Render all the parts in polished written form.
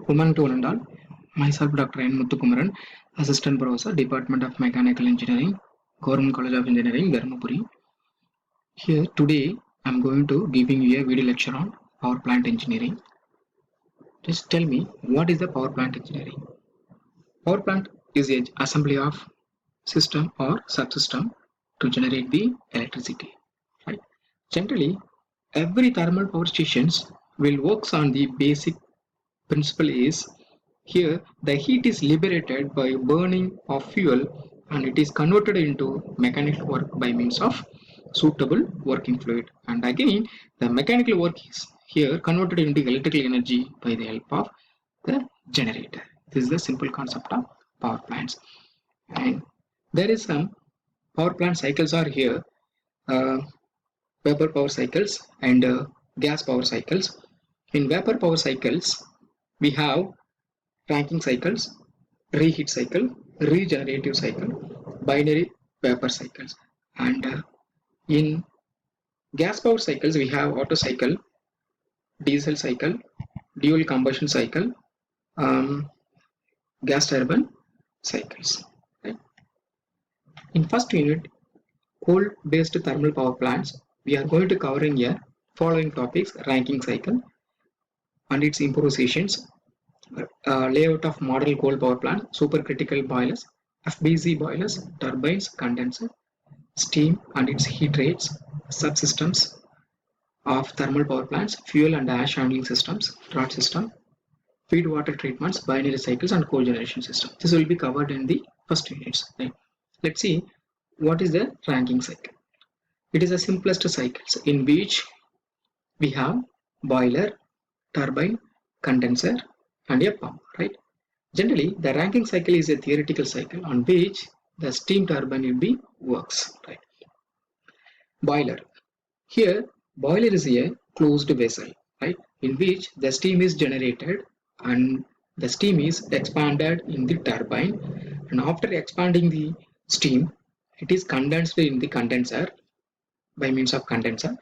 Woman to and all. Myself, Dr. N. Muthukumaran, Assistant Professor, Department of Mechanical Engineering, Government College of Engineering, Dharmapuri. Here today, I am going to giving you a video lecture on power plant engineering. Just tell me, what is the power plant engineering? Power plant is an assembly of system or subsystem to generate the electricity. Right? Generally, every thermal power stations will works on the basic principle is here the heat is liberated by burning of fuel and it is converted into mechanical work by means of suitable working fluid, and again the mechanical work is here converted into electrical energy by the help of the generator. This is the simple concept of power plants. And there is some power plant cycles are here, vapor power cycles and gas power cycles. In vapor power cycles we have Rankine cycles, reheat cycle, regenerative cycle, binary vapor cycles, and in gas power cycles we have Otto cycle, diesel cycle, dual combustion cycle, gas turbine cycles. Right? In first unit, coal-based thermal power plants, we are going to cover in here following topics: Rankine cycle and its improvisations, layout of model coal power plant, supercritical boilers, FBC boilers, turbines, condenser, steam and its heat rates, subsystems of thermal power plants, fuel and ash handling systems, draught system, feed water treatments, binary cycles and cogeneration system. This will be covered in the first units. Right? Let's see what is the Rankine cycle. It is the simplest cycles in which we have boiler, turbine, condenser and a pump, right? Generally, the Rankine cycle is a theoretical cycle on which the steam turbine will be works, right? Boiler. Here, boiler is a closed vessel, right? In which the steam is generated and the steam is expanded in the turbine, and after expanding the steam, it is condensed in the condenser by means of condenser,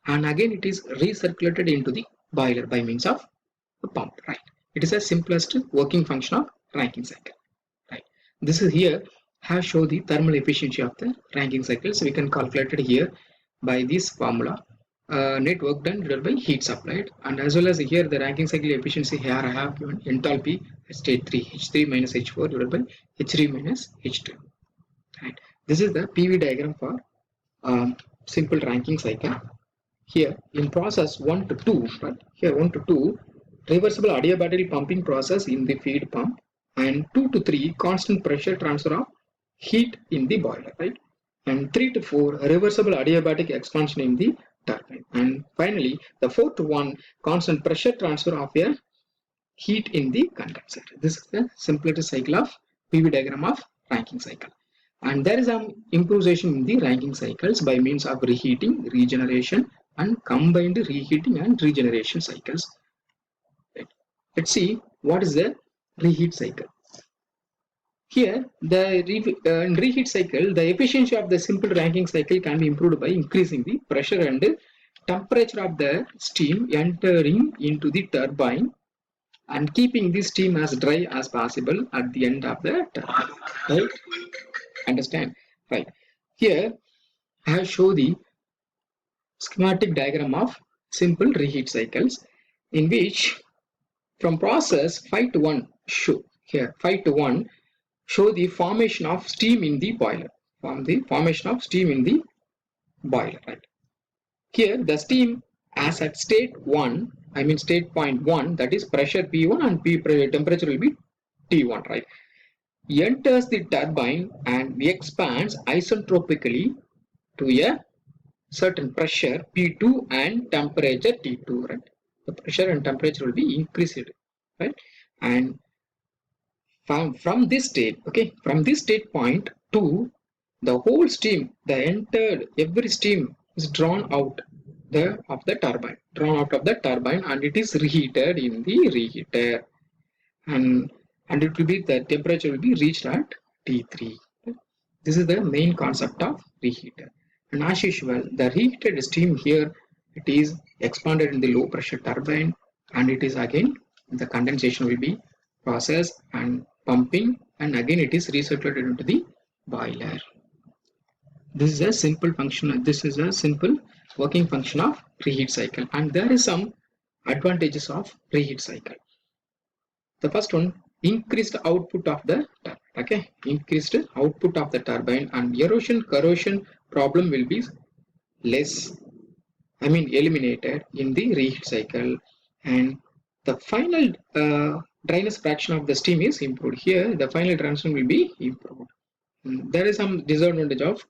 and again it is recirculated into the boiler by means of the pump, right? It is the simplest working function of Rankine cycle, right? This is here has show the thermal efficiency of the Rankine cycle. So we can calculate it here by this formula, net work done divided by heat supplied, and as well as here the Rankine cycle efficiency here I have given enthalpy at state 3, H3 minus H4 divided by H3 minus H2, right? This is the PV diagram for simple Rankine cycle. Here in process 1 to 2, right? Here 1 to 2, reversible adiabatic pumping process in the feed pump, and 2 to 3, constant pressure transfer of heat in the boiler, right? And 3 to 4, reversible adiabatic expansion in the turbine, and finally the 4 to 1, constant pressure transfer of air heat in the condenser. This is the simplest cycle of PV diagram of Rankine cycle. And there is some improvisation in the Rankine cycles by means of reheating, regeneration and combined reheating and regeneration cycles. Right. Let's see what is the reheat cycle. Here the in reheat cycle, the efficiency of the simple Rankine cycle can be improved by increasing the pressure and temperature of the steam entering into the turbine and keeping the steam as dry as possible at the end of the turbine. Right? Understand? Right. Here I have shown the schematic diagram of simple reheat cycles, in which from process 5 to 1 show here 5 to 1 show the formation of steam in the boiler. From the formation of steam in the boiler, right? Here the steam as at state 1, I mean state point 1, that is pressure P1 and temperature will be T1, right? Enters the turbine and expands isentropically to a certain pressure P2 and temperature T2, right? The pressure and temperature will be increased, right? And from this state, okay, from this state point to the whole steam, the entered every steam is drawn out of the turbine, and it is reheated in the reheater, and it will be the temperature will be reached at T3. This is the main concept of reheater. And as usual, the reheated steam here, it is expanded in the low pressure turbine and it is again the condensation will be processed and pumping, and again it is recirculated into the boiler. This is a simple function. This is a simple working function of preheat cycle, and there is some advantages of preheat cycle. The first one, increased output of the turbine. Okay, increased output of the turbine, and erosion corrosion problem will be less, eliminated in the reheat cycle, and the final dryness fraction of the steam is improved. Here the final drainage will be improved. There is some disadvantage of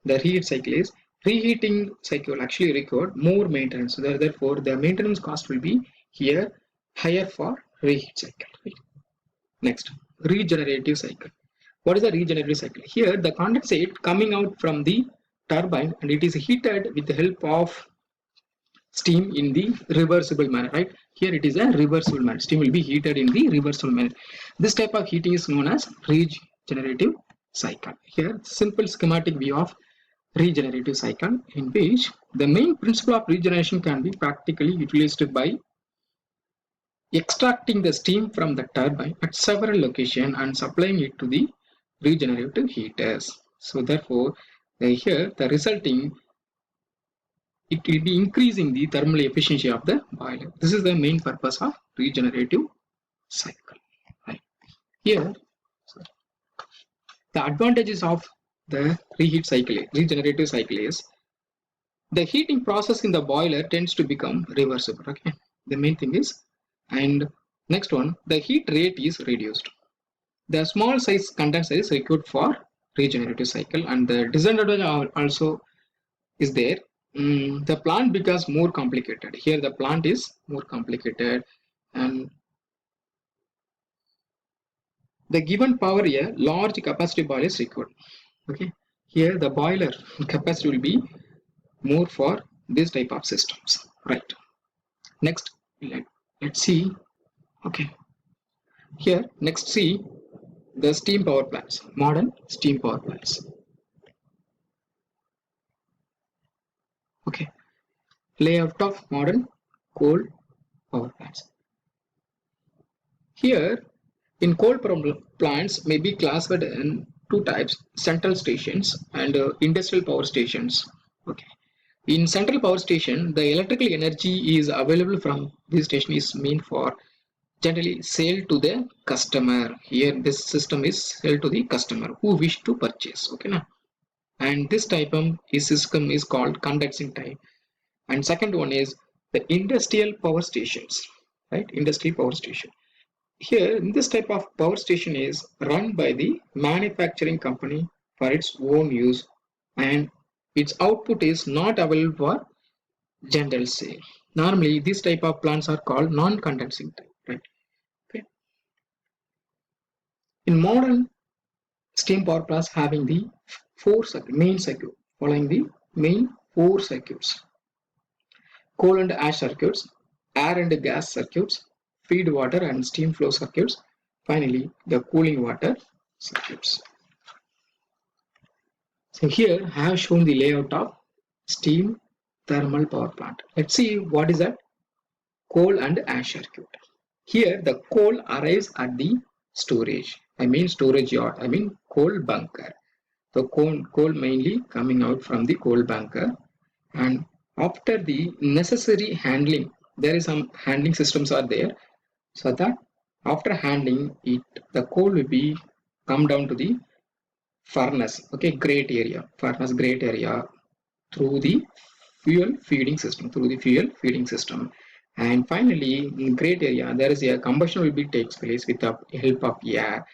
the reheat cycle is reheating cycle actually required more maintenance. So therefore the maintenance cost will be here higher for reheat cycle. Right? Next, regenerative cycle. What is the regenerative cycle? Here the condensate coming out from the turbine and it is heated with the help of steam in the reversible manner, right? Here it is a reversible manner. Steam will be heated in the reversible manner. This type of heating is known as regenerative cycle. Here simple schematic view of regenerative cycle, in which the main principle of regeneration can be practically utilized by extracting the steam from the turbine at several locations and supplying it to the regenerative heaters. So therefore here the resulting, it will be increasing the thermal efficiency of the boiler. This is the main purpose of regenerative cycle. Right. Here the advantages of the regenerative cycle is the heating process in the boiler tends to become reversible. Okay, the main thing is, and next one, the heat rate is reduced. The small size condenser is required for regenerative cycle, and the disadvantage also is there. The plant becomes more complicated. Here the plant is more complicated, and the given power, a large capacity boiler is required. Okay, here the boiler capacity will be more for this type of systems, right? Next, let's see. Okay, here next see the steam power plants, modern steam power plants. Okay, layout of modern coal power plants. Here in coal power plants may be classified in two types: central stations and industrial power stations. Okay, in central power station, the electrical energy is available from this station is meant for generally sale to the customer. Here this system is sell to the customer who wish to purchase. Okay, now, and this type of system is called condensing type. And second one is the industrial power stations, right? Industrial power station. Here this type of power station is run by the manufacturing company for its own use, and its output is not available for general sale. Normally this type of plants are called non-condensing type, right? Okay. In modern steam power plants having the main circuit, following the main four circuits: coal and ash circuits, air and gas circuits, feed water and steam flow circuits, finally the cooling water circuits. So here I have shown the layout of steam thermal power plant. Let's see what is that coal and ash circuit. Here the coal arrives at the storage, storage yard, coal bunker. The coal mainly coming out from the coal bunker, and after the necessary handling, there is some handling systems are there, so that after handling it, the coal will be come down to the furnace, okay, grate area, through the fuel feeding system, and finally in grate area there is a combustion will be takes place with the help of air.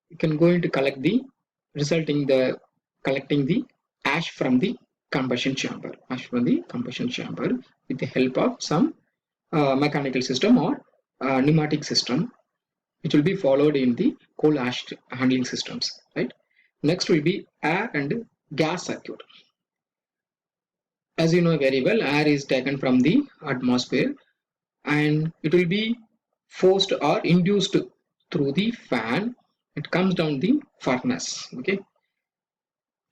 You can go into collecting the ash from the combustion chamber with the help of some mechanical system or pneumatic system, which will be followed in the coal ash handling systems, right? Next will be air and gas circuit. As you know very well, air is taken from the atmosphere and it will be forced or induced through the fan. It comes down the furnace. Okay,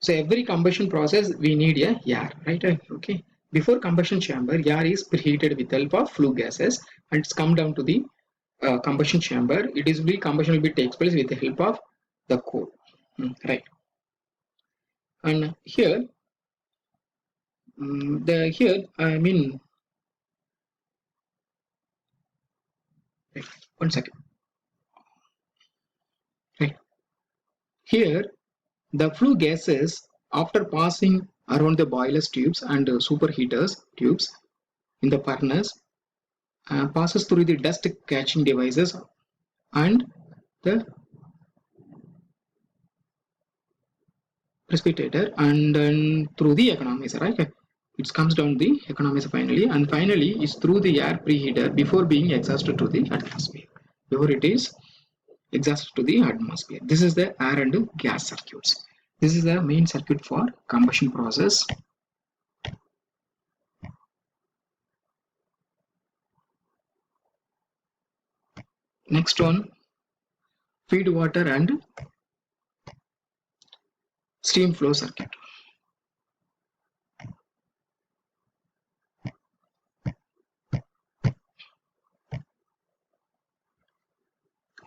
so every combustion process we need a air, right? Okay, Before combustion chamber, air is preheated with the help of flue gases and it's come down to the combustion chamber. Combustion will be takes place with the help of the coal. Right. And here, I mean, right, 1 second. Right. Here, the flue gases, after passing around the boilers tubes and superheaters tubes in the furnace, passes through the dust catching devices and the precipitator and then through the economizer, right? It comes down the economizer finally, and finally is through the air preheater before being exhausted to the atmosphere. Before it is exhausted to the atmosphere. This is the air and gas circuits. This is the main circuit for combustion process. Next one, feed water and steam flow circuit.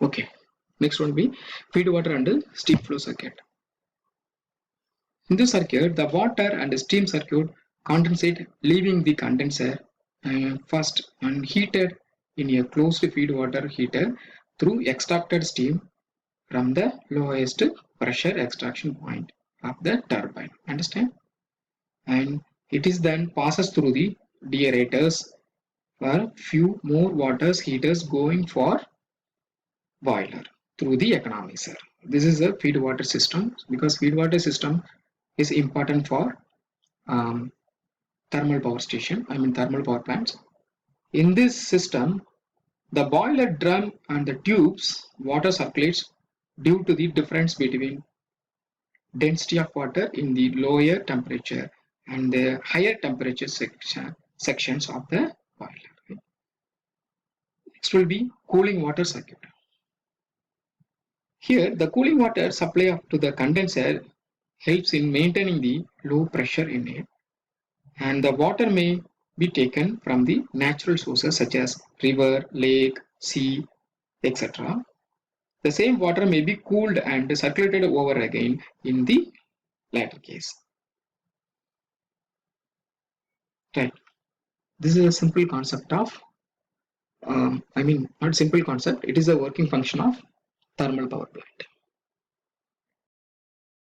Okay, next one will be feed water and steam flow circuit. In this circuit, the water and steam circuit condensate, leaving the condenser first and heated in a closed feed water heater through extracted steam from the lowest pressure extraction point of the turbine. Understand? And it is then passes through the deaerators for few more water heaters going for boiler through the economizer. This is a feed water system because feed water system is important for thermal power station, thermal power plants. In this system, the boiler drum and the tubes water circulates due to the difference between density of water in the lower temperature and the higher temperature sections of the boiler. Next will be cooling water circuit. Here, the cooling water supply up to the condenser helps in maintaining the low pressure in it, and the water may be taken from the natural sources such as river, lake, sea, etc. The same water may be cooled and circulated over again in the latter case. Right. This is a simple concept of, not simple concept, it is a working function of thermal power plant.